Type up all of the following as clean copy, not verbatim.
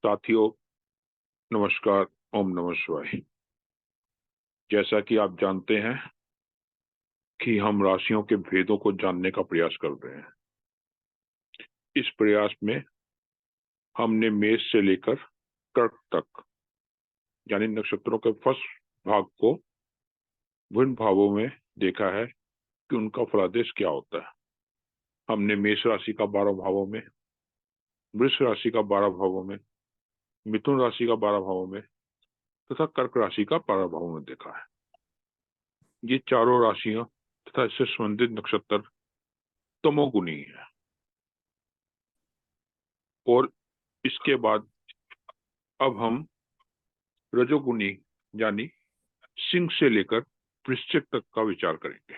साथियों, नमस्कार। ओम नमः शिवाय। जैसा कि आप जानते हैं कि हम राशियों के भेदों को जानने का प्रयास कर रहे हैं। इस प्रयास में हमने मेष से लेकर कर्क तक यानी नक्षत्रों के फर्स्ट भाग को विभिन्न भावों में देखा है कि उनका फलादेश क्या होता है। हमने मेष राशि का 12 भावों में, वृष राशि का 12 भावों में, मिथुन राशि का 12 भावों में तथा कर्क राशि का 12 भावों में देखा है। ये चारों राशियां तथा इससे संबंधित नक्षत्र तमोगुणी है। और इसके बाद अब हम रजोगुनी यानी सिंह से लेकर वृश्चिक तक का विचार करेंगे।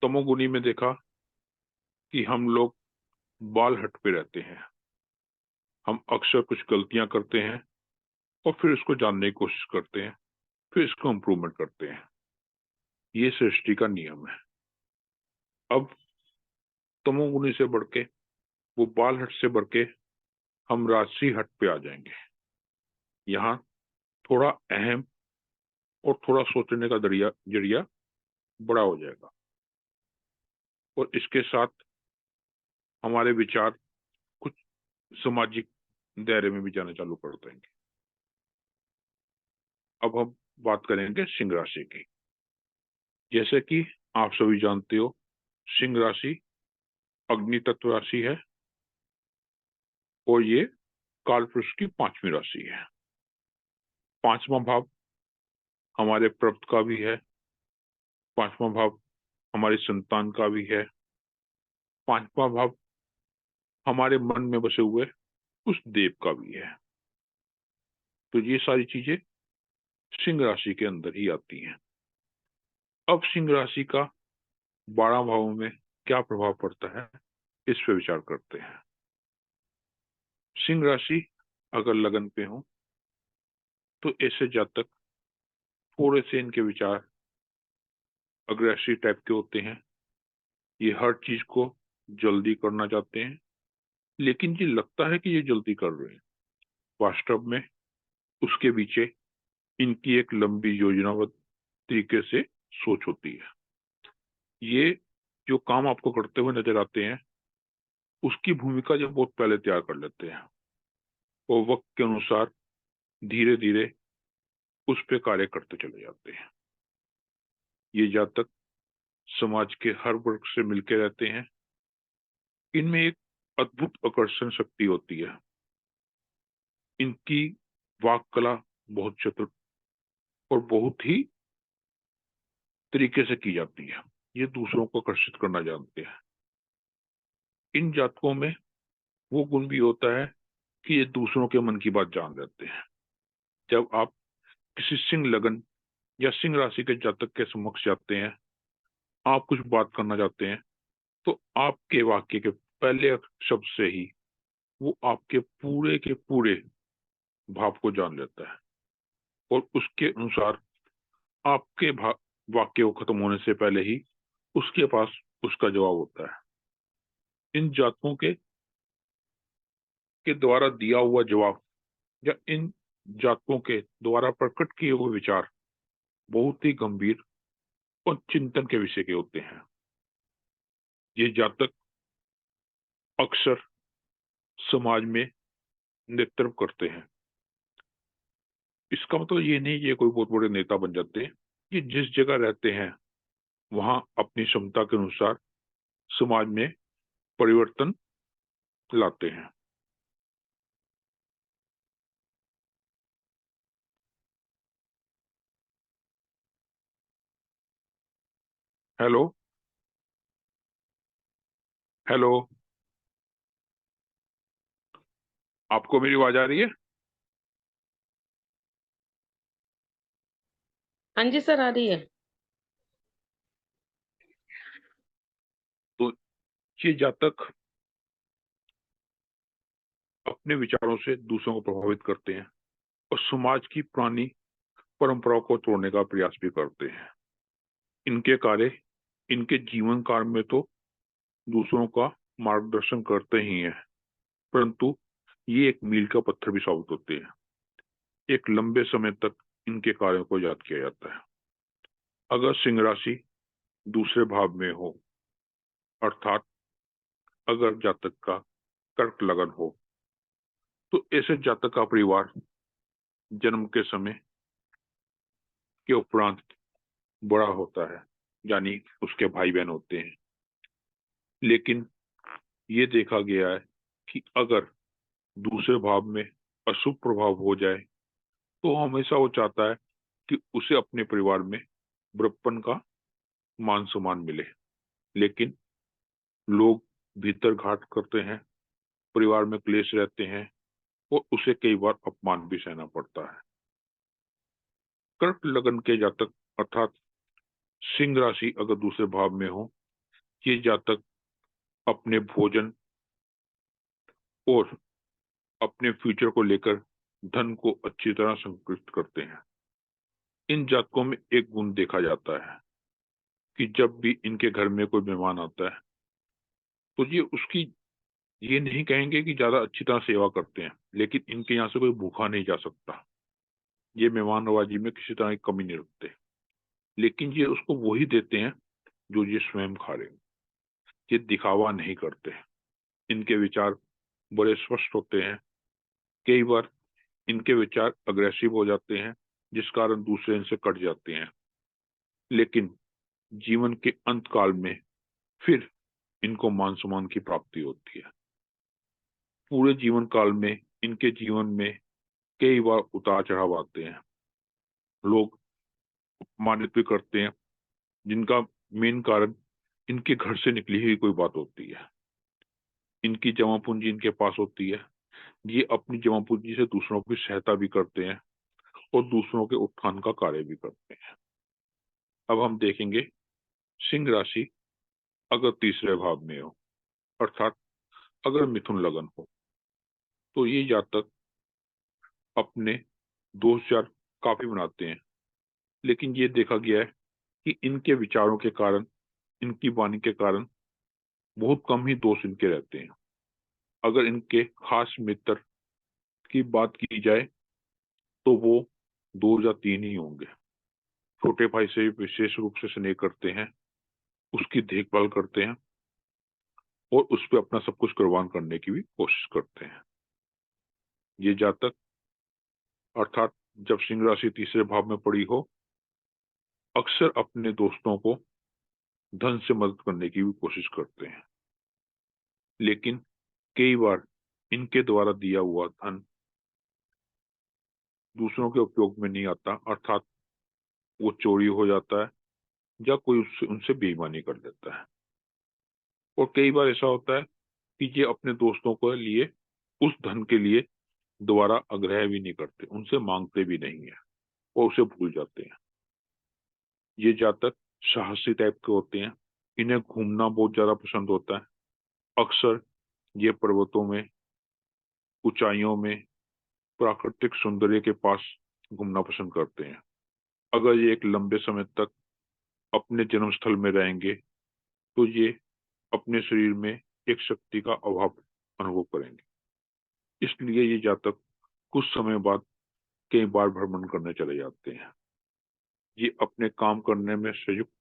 तमोगुनी में देखा कि हम लोग बाल हट पे रहते हैं। हम अक्सर कुछ गलतियां करते हैं और फिर इसको जानने की कोशिश करते हैं, फिर इसको इम्प्रूवमेंट करते हैं। ये सृष्टि का नियम है। अब तमोगुनी से बढ़ के, वो बाल हट से बढ़ के हम राजसी हट पे आ जाएंगे। यहाँ थोड़ा अहम और थोड़ा सोचने का जरिया बड़ा हो जाएगा और इसके साथ हमारे विचार कुछ सामाजिक दायरे में भी जाना चालू कर देंगे। अब हम बात करेंगे सिंह राशि की। जैसे कि आप सभी जानते हो, सिंह राशि अग्नि तत्व राशि है और ये कालपुरुष की 5वीं राशि है। 5वां भाव हमारे प्रभुत्व का भी है, 5वां भाव हमारी संतान का भी है, 5वां भाव हमारे मन में बसे हुए उस देव का भी है। तो ये सारी चीजें सिंह राशि के अंदर ही आती हैं। अब सिंह राशि का 12 भावों में क्या प्रभाव पड़ता है, इस पे विचार करते हैं। सिंह राशि अगर लगन पे हो तो ऐसे जातक थोड़े से इनके विचार अग्रेसिव टाइप के होते हैं। ये हर चीज को जल्दी करना चाहते हैं, लेकिन ये लगता है कि ये जल्दी कर रहे हैं। वास्तव में उसके पीछे इनकी एक लंबी योजनाबद्ध तरीके से सोच होती है। ये जो काम आपको करते हुए नजर आते हैं, उसकी भूमिका जब बहुत पहले तैयार कर लेते हैं और वक्त के अनुसार धीरे धीरे उस पे कार्य करते चले जाते हैं। ये जातक समाज के हर वर्ग से मिलके रहते हैं। इनमें एक अद्भुत आकर्षण शक्ति होती है। इनकी वाक कला बहुत चतुर और बहुत ही तरीके से की जाती है। ये दूसरों को आकर्षित करना जानते हैं। इन जातकों में वो गुण भी होता है कि ये दूसरों के मन की बात जान लेते हैं। जब आप किसी सिंह लगन या सिंह राशि के जातक के समक्ष जाते हैं, आप कुछ बात करना चाहते हैं, तो आपके वाक्य के पहले शब्द से ही वो आपके पूरे के पूरे भाव को जान लेता है और उसके अनुसार आपके वाक्य को खत्म होने से पहले ही उसके पास उसका जवाब होता है। इन जातकों के द्वारा दिया हुआ जवाब या इन जातकों के द्वारा प्रकट किए हुए विचार बहुत ही गंभीर और चिंतन के विषय के होते हैं। ये जातक अक्सर समाज में नेतृत्व करते हैं। इसका मतलब ये नहीं ये कोई बहुत बड़े नेता बन जाते हैं। ये जिस जगह रहते हैं वहां अपनी क्षमता के अनुसार समाज में परिवर्तन लाते हैं। हेलो हेलो, आपको मेरी आवाज आ रही है? हाँ जी सर, आ रही है। तो ये जातक अपने विचारों से दूसरों को प्रभावित करते हैं और समाज की पुरानी परंपराओं को तोड़ने का प्रयास भी करते हैं। इनके कार्य इनके जीवन काल में तो दूसरों का मार्गदर्शन करते ही हैं, परंतु ये एक मील का पत्थर भी साबित होते हैं। एक लंबे समय तक इनके कार्यों को याद किया जाता है। अगर सिंह राशि दूसरे भाव में हो, अर्थात अगर जातक का कर्क लगन हो, तो ऐसे जातक का परिवार जन्म के समय के उपरांत बड़ा होता है, यानी उसके भाई बहन होते हैं। लेकिन ये देखा गया है कि अगर दूसरे भाव में अशुभ प्रभाव हो जाए तो हमेशा वो चाहता है कि उसे अपने परिवार में बड़प्पन का मान सम्मान मिले। लेकिन लोग भीतर घात करते हैं, परिवार में क्लेश रहते हैं और उसे कई बार अपमान भी सहना पड़ता है। कर्क लगन के जातक अर्थात सिंह राशि अगर दूसरे भाव में हो, ये जातक अपने भोजन और अपने फ्यूचर को लेकर धन को अच्छी तरह संरक्षित करते हैं। इन जातकों में एक गुण देखा जाता है कि जब भी इनके घर में कोई मेहमान आता है तो ये उसकी ये नहीं कहेंगे कि ज्यादा अच्छी तरह सेवा करते हैं, लेकिन इनके यहाँ से कोई भूखा नहीं जा सकता। ये मेहमान नवाजी में किसी तरह की कमी नहीं रखते, लेकिन ये उसको वही देते हैं जो ये स्वयं खा रहे हैं। ये दिखावा नहीं करते। इनके विचार बड़े स्पष्ट होते हैं। कई बार इनके विचार अग्रेसिव हो जाते हैं, जिस कारण दूसरे इनसे कट जाते हैं। लेकिन जीवन के अंत काल में फिर इनको मान सम्मान की प्राप्ति होती है। पूरे जीवन काल में इनके जीवन में कई बार उतार चढ़ाव आते हैं। लोग अपमानित भी करते हैं, जिनका मेन कारण इनके घर से निकली हुई कोई बात होती है। इनकी जमा पूंजी इनके पास होती है। ये अपनी जमा पूंजी से दूसरों की सहायता भी करते हैं और दूसरों के उत्थान का कार्य भी करते हैं। अब हम देखेंगे सिंह राशि अगर तीसरे भाव में हो, अर्थात अगर मिथुन लगन हो, तो ये जातक अपने दोस्त यार काफी बनाते हैं। लेकिन ये देखा गया है कि इनके विचारों के कारण, इनकी वाणी के कारण बहुत कम ही दोस्त इनके रहते हैं। अगर इनके खास मित्र की बात की जाए तो वो 2 या 3 ही होंगे। छोटे भाई से विशेष रूप से स्नेह करते हैं, उसकी देखभाल करते हैं और उस पर अपना सब कुछ कुर्बान करने की भी कोशिश करते हैं। ये जातक अर्थात जब सिंह राशि तीसरे भाव में पड़ी हो, अक्सर अपने दोस्तों को धन से मदद करने की भी कोशिश करते हैं। लेकिन कई बार इनके द्वारा दिया हुआ धन दूसरों के उपयोग में नहीं आता, अर्थात वो चोरी हो जाता है या कोई उससे उनसे बेईमानी कर देता है। और कई बार ऐसा होता है कि ये अपने दोस्तों के लिए उस धन के लिए दोबारा आग्रह भी नहीं करते, उनसे मांगते भी नहीं है और उसे भूल जाते हैं। ये जातक साहसी टाइप के होते हैं। इन्हें घूमना बहुत ज्यादा पसंद होता है। अक्सर ये पर्वतों में, ऊंचाइयों में, प्राकृतिक सौंदर्य के पास घूमना पसंद करते हैं। अगर ये एक लंबे समय तक अपने जन्म स्थल में रहेंगे तो ये अपने शरीर में एक शक्ति का अभाव अनुभव करेंगे। इसलिए ये जातक कुछ समय बाद कई बार भ्रमण करने चले जाते हैं। ये अपने काम करने में संयुक्त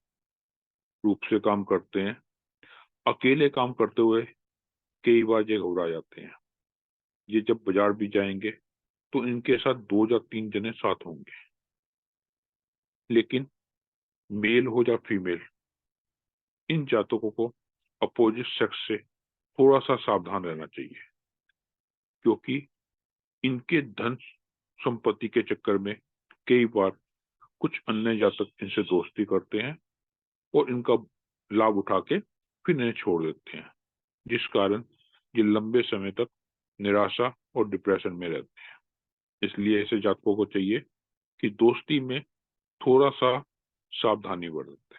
रूप से काम करते हैं। अकेले काम करते हुए कई बार ये घबरा जाते हैं। ये जब बाजार भी जाएंगे तो इनके साथ 2 या 3 जने साथ होंगे। लेकिन मेल हो या फीमेल, इन जातकों को अपोजिट सेक्स से थोड़ा सा सावधान रहना चाहिए, क्योंकि इनके धन संपत्ति के चक्कर में कई बार कुछ अन्य जातक इनसे दोस्ती करते हैं और इनका लाभ उठा के फिर इन्हें छोड़ देते हैं, जिस कारण ये लंबे समय तक निराशा और डिप्रेशन में रहते हैं। इसलिए ऐसे जातकों को चाहिए कि दोस्ती में थोड़ा सा सावधानी बरतें।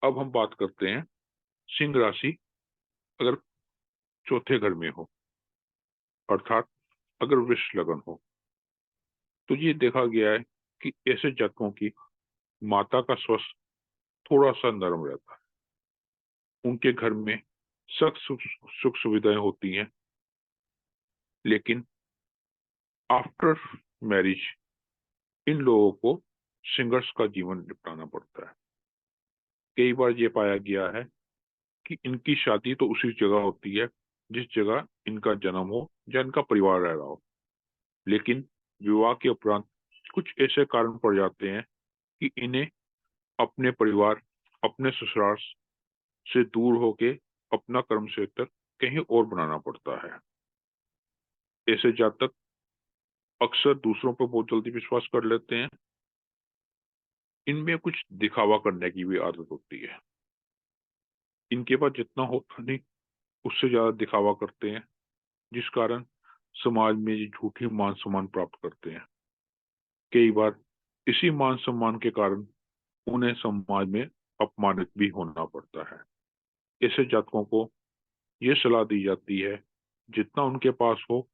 अब हम बात करते हैं सिंह राशि अगर चौथे घर में हो, अर्थात अगर वृष लगन हो, तो ये देखा गया है कि ऐसे जातकों की माता का स्वास्थ्य थोड़ा सा नरम रहता है। उनके घर में सख्त सुख सुविधाएं होती हैं। लेकिन आफ्टर मैरिज इन लोगों को संघर्ष का जीवन निपटाना पड़ता है। कई बार ये पाया गया है कि इनकी शादी तो उसी जगह होती है जिस जगह इनका जन्म हो या इनका परिवार रह रहा हो, लेकिन विवाह के उपरांत कुछ ऐसे कारण पड़ जाते हैं कि इन्हें अपने परिवार, अपने ससुराल से दूर होके अपना कर्म क्षेत्र कहीं और बनाना पड़ता है। ऐसे जातक अक्सर दूसरों पर बहुत जल्दी विश्वास कर लेते हैं। इनमें कुछ दिखावा करने की भी आदत होती है। इनके पास जितना होता नहीं उससे ज्यादा दिखावा करते हैं, जिस कारण समाज में ये झूठी मान सम्मान प्राप्त करते हैं। कई बार इसी मान सम्मान के कारण उन्हें समाज में अपमानित भी होना पड़ता है। ऐसे जातकों को यह सलाह दी जाती है जितना उनके पास हो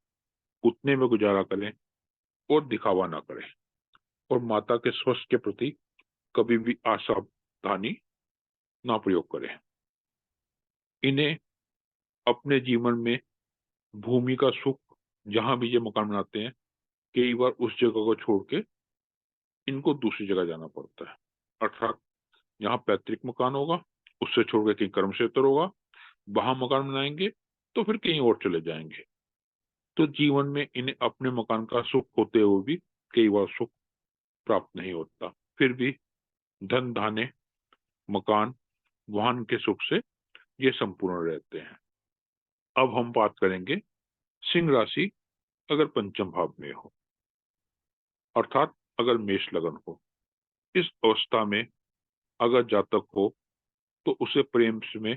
उतने में गुजारा करें और दिखावा ना करें, और माता के स्वास्थ्य के प्रति कभी भी असावधानी ना प्रयोग करें। इन्हें अपने जीवन में भूमि का सुख, जहां भी ये मकान बनाते हैं, कई बार उस जगह को छोड़ के इनको दूसरी जगह जाना पड़ता है। अर्थात जहां पैतृक मकान होगा उससे छोड़ के कहीं कर्म क्षेत्र होगा, वहां मकान बनाएंगे तो फिर कहीं और चले जाएंगे। तो जीवन में इन्हें अपने मकान का सुख होते हुए भी कई बार सुख प्राप्त नहीं होता। फिर भी धन धान्य, मकान, वाहन के सुख से ये संपूर्ण रहते हैं। अब हम बात करेंगे सिंह राशि अगर पंचम भाव में हो, अर्थात अगर मेष लगन हो। इस अवस्था में अगर जातक हो तो उसे प्रेम में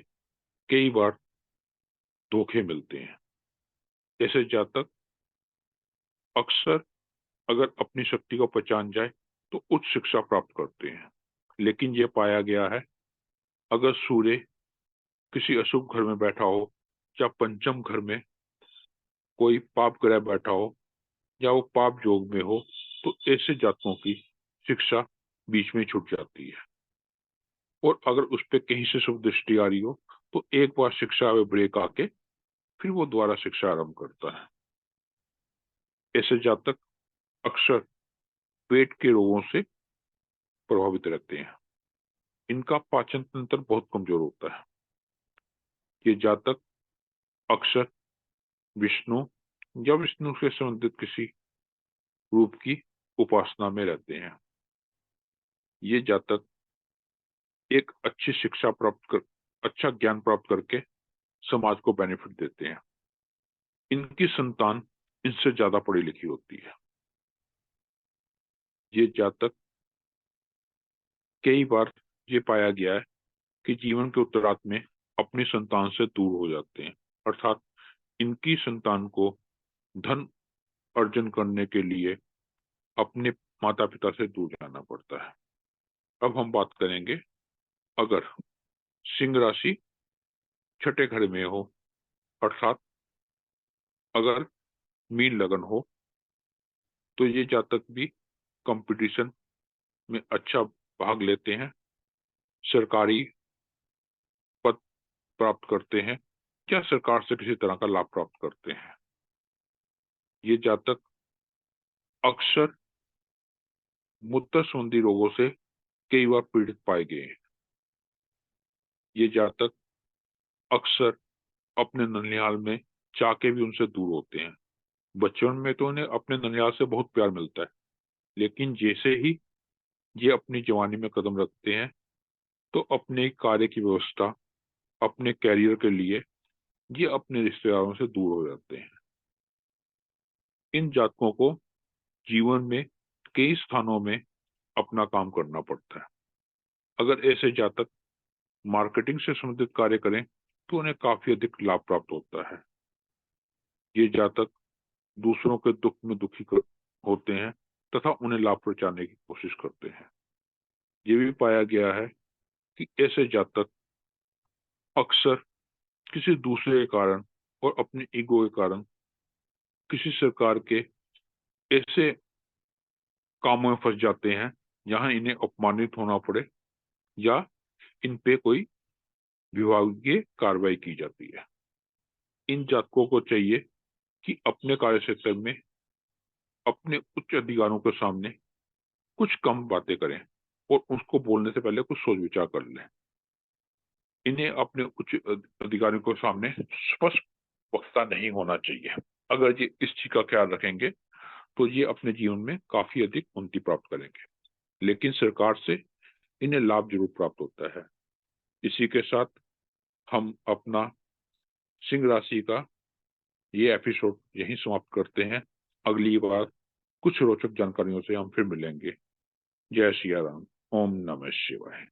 कई बार धोखे मिलते हैं। ऐसे जातक अक्सर अगर अपनी शक्ति को पहचान जाए तो उच्च शिक्षा प्राप्त करते हैं। लेकिन यह पाया गया है अगर सूर्य किसी अशुभ घर में बैठा हो या पंचम घर में कोई पाप ग्रह बैठा हो या वो पाप योग में हो, तो ऐसे जातकों की शिक्षा बीच में छूट जाती है। और अगर उस पर कहीं से शुभ दृष्टि आ रही हो तो एक बार शिक्षा में ब्रेक आके फिर वो दोबारा शिक्षा आरंभ करता है। ऐसे जातक अक्सर पेट के रोगों से प्रभावित रहते हैं। इनका पाचन तंत्र बहुत कमजोर होता है। ये जातक अक्सर विष्णु या विष्णु से संबंधित किसी रूप की उपासना में रहते हैं। ये जातक एक अच्छी शिक्षा प्राप्त कर, अच्छा ज्ञान प्राप्त करके समाज को बेनिफिट देते हैं। इनकी संतान इनसे ज्यादा पढ़ी लिखी होती है। ये जातक कई बार ये पाया गया है कि जीवन के उत्तरार्ध में अपनी संतान से दूर हो जाते हैं। अर्थात इनकी संतान को धन अर्जन करने के लिए अपने माता पिता से दूर जाना पड़ता है। अब हम बात करेंगे अगर सिंह राशि छठे घर में हो, अर्थात अगर मीन लगन हो, तो ये जातक भी कंपटीशन में अच्छा भाग लेते हैं, सरकारी पद प्राप्त करते हैं या सरकार से किसी तरह का लाभ प्राप्त करते हैं। ये जातक अक्सर मूत्र संबंधी रोगों से कई बार पीड़ित पाए गए हैं। ये जातक अक्सर अपने ननिहाल में चाके भी उनसे दूर होते हैं। बचपन में तो उन्हें अपने ननिहाल से बहुत प्यार मिलता है, लेकिन जैसे ही ये अपनी जवानी में कदम रखते हैं तो अपने कार्य की व्यवस्था, अपने कैरियर के लिए ये अपने रिश्तेदारों से दूर हो जाते हैं। इन जातकों को जीवन में कई स्थानों में अपना काम करना पड़ता है। अगर ऐसे जातक मार्केटिंग से संबंधित कार्य करें तो उन्हें काफी अधिक लाभ प्राप्त होता है। ये जातक दूसरों के दुख में होते हैं तथा उन्हें लाभ पहुंचाने की कोशिश करते हैं। ये भी पाया गया है कि ऐसे जातक अक्सर किसी दूसरे के कारण और अपने ईगो के कारण किसी सरकार के ऐसे कामों में फंस जाते हैं जहां इन्हें अपमानित होना पड़े या इन पे कोई विभागीय कार्रवाई की जाती है। इन जातकों को चाहिए कि अपने कार्य क्षेत्र में अपने उच्च अधिकारियों के सामने कुछ कम बातें करें और उसको बोलने से पहले कुछ सोच विचार कर लें। इन्हें अपने उच्च अधिकारियों के सामने स्पष्ट वक्ता नहीं होना चाहिए। अगर ये इस चीज का ख्याल रखेंगे तो ये अपने जीवन में काफी अधिक उन्नति प्राप्त करेंगे, लेकिन सरकार से इन्हें लाभ जरूर प्राप्त होता है। इसी के साथ हम अपना सिंह राशि का ये एपिसोड यहीं समाप्त करते हैं। अगली बार कुछ रोचक जानकारियों से हम फिर मिलेंगे। जय सिया राम। ओम नमः शिवाय।